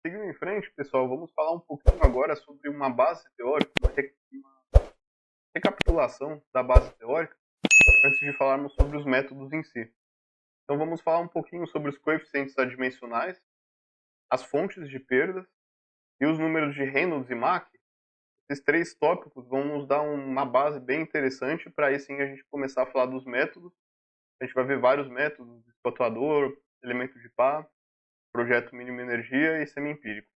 Seguindo em frente, pessoal, vamos falar um pouquinho agora sobre uma base teórica, uma recapitulação da base teórica, antes de falarmos sobre os métodos em si. Então vamos falar um pouquinho sobre os coeficientes adimensionais, as fontes de perdas e os números de Reynolds e Mach. Esses três tópicos vão nos dar uma base bem interessante para aí sim a gente começar a falar dos métodos. A gente vai ver vários métodos: espetuador, elemento de par, projeto mínimo energia e semi-empírico.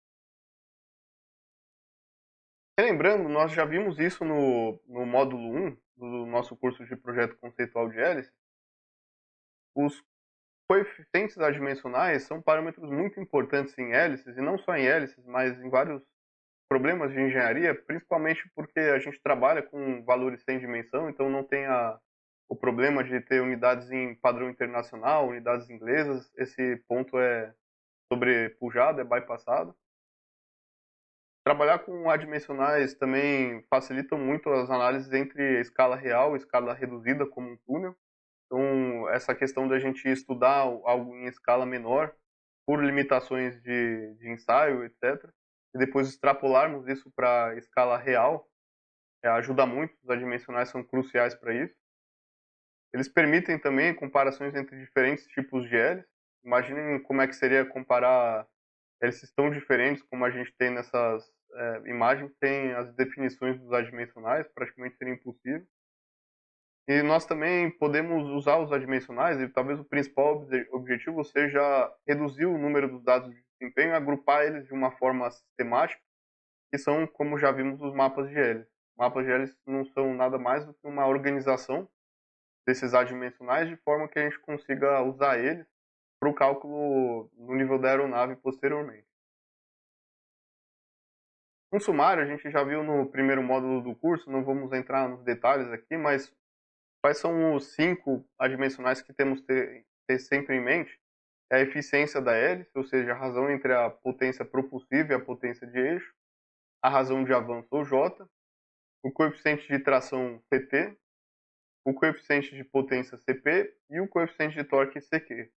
Relembrando, nós já vimos isso no módulo 1 do nosso curso de projeto conceitual de hélice. Os coeficientes adimensionais são parâmetros muito importantes em hélices, e não só em hélices, mas em vários problemas de engenharia, principalmente porque a gente trabalha com valores sem dimensão, então não tem o problema de ter unidades em padrão internacional, unidades inglesas. Esse ponto é sobrepujado, é bypassado. Trabalhar com adimensionais também facilita muito as análises entre escala real e escala reduzida, como um túnel. Então, essa questão da gente estudar algo em escala menor, por limitações de ensaio, etc., e depois extrapolarmos isso para escala real, ajuda muito. Os adimensionais são cruciais para isso. Eles permitem também comparações entre diferentes tipos de hélices. Imaginem como é que seria comparar hélices tão diferentes como a gente tem nessas imagens. Tem as definições dos adimensionais, praticamente seria impossível. E nós também podemos usar os adimensionais, e talvez o principal objetivo seja reduzir o número dos dados de desempenho e agrupar eles de uma forma sistemática, que são, como já vimos, os mapas de hélice. Mapas de hélice não são nada mais do que uma organização desses adimensionais, de forma que a gente consiga usar eles para o cálculo no nível da aeronave posteriormente. Um sumário a gente já viu no primeiro módulo do curso, não vamos entrar nos detalhes aqui, mas quais são os 5 adimensionais que temos que ter sempre em mente? É a eficiência da hélice, ou seja, a razão entre a potência propulsiva e a potência de eixo, a razão de avanço, ou J, o coeficiente de tração CT, o coeficiente de potência CP e o coeficiente de torque CQ.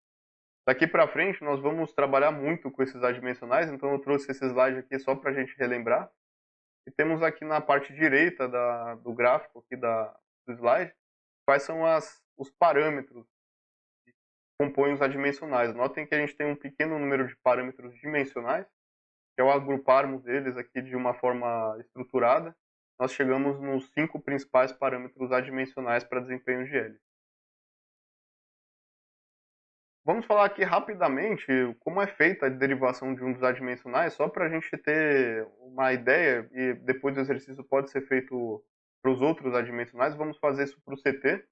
Daqui para frente nós vamos trabalhar muito com esses adimensionais, então eu trouxe esse slide aqui só para a gente relembrar. E temos aqui na parte direita do gráfico aqui do slide quais são os parâmetros que compõem os adimensionais. Notem que a gente tem um pequeno número de parâmetros dimensionais, que ao agruparmos eles aqui de uma forma estruturada, nós chegamos nos 5 principais parâmetros adimensionais para desempenho de hélice. Vamos falar aqui rapidamente como é feita a derivação de um dos adimensionais, só para a gente ter uma ideia, e depois o exercício pode ser feito para os outros adimensionais. Vamos fazer isso para o CT.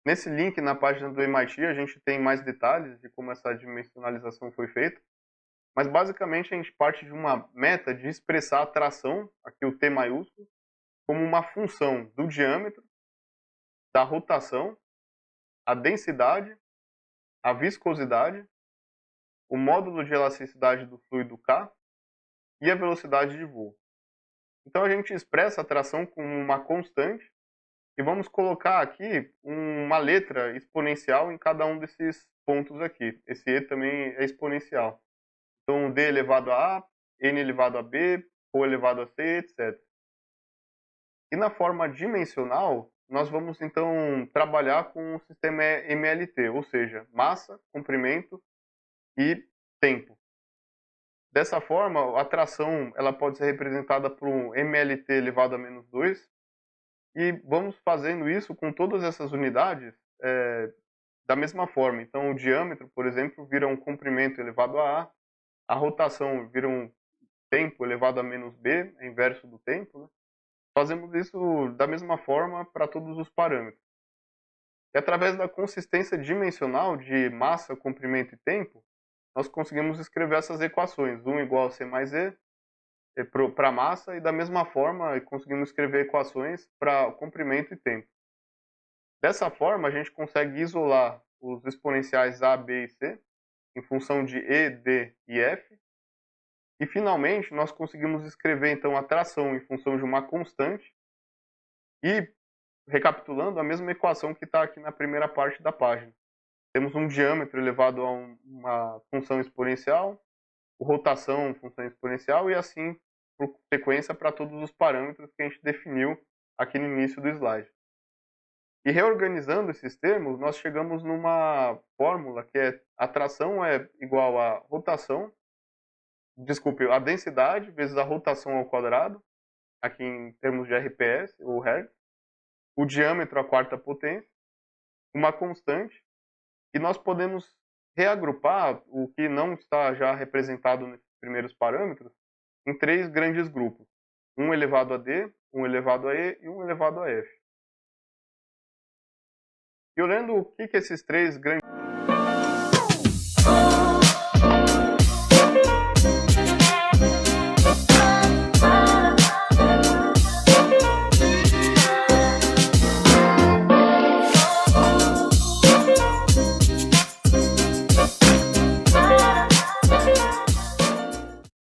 Nesse link na página do MIT a gente tem mais detalhes de como essa dimensionalização foi feita, mas basicamente a gente parte de uma meta de expressar a tração, aqui o T maiúsculo, como uma função do diâmetro, da rotação, a densidade, a viscosidade, o módulo de elasticidade do fluido K e a velocidade de voo. Então a gente expressa a tração como uma constante e vamos colocar aqui uma letra exponencial em cada um desses pontos aqui. Esse E também é exponencial. Então D elevado a A, N elevado a B, O elevado a C, etc. E na forma dimensional, nós vamos então trabalhar com o sistema MLT, ou seja, massa, comprimento e tempo. Dessa forma, a tração ela pode ser representada por um MLT elevado a menos 2, e vamos fazendo isso com todas essas unidades da mesma forma. Então, o diâmetro, por exemplo, vira um comprimento elevado a rotação vira um tempo elevado a menos b, é inverso do tempo, né? Fazemos isso da mesma forma para todos os parâmetros. E através da consistência dimensional de massa, comprimento e tempo, nós conseguimos escrever essas equações. 1 igual a C mais E para a massa, e da mesma forma conseguimos escrever equações para comprimento e tempo. Dessa forma, a gente consegue isolar os exponenciais A, B e C em função de E, D e F. E, finalmente, nós conseguimos escrever, então, a tração em função de uma constante e, recapitulando, a mesma equação que está aqui na primeira parte da página. Temos um diâmetro elevado a uma função exponencial, rotação, função exponencial e assim por sequência para todos os parâmetros que a gente definiu aqui no início do slide. E reorganizando esses termos, nós chegamos numa fórmula que é a tração é igual a rotação, desculpe, a densidade vezes a rotação ao quadrado, aqui em termos de RPS ou Hertz, o diâmetro à quarta potência, uma constante, e nós podemos reagrupar o que não está já representado nesses primeiros parâmetros em três grandes grupos. Um elevado a D, um elevado a E e um elevado a F. E olhando o que esses três grandes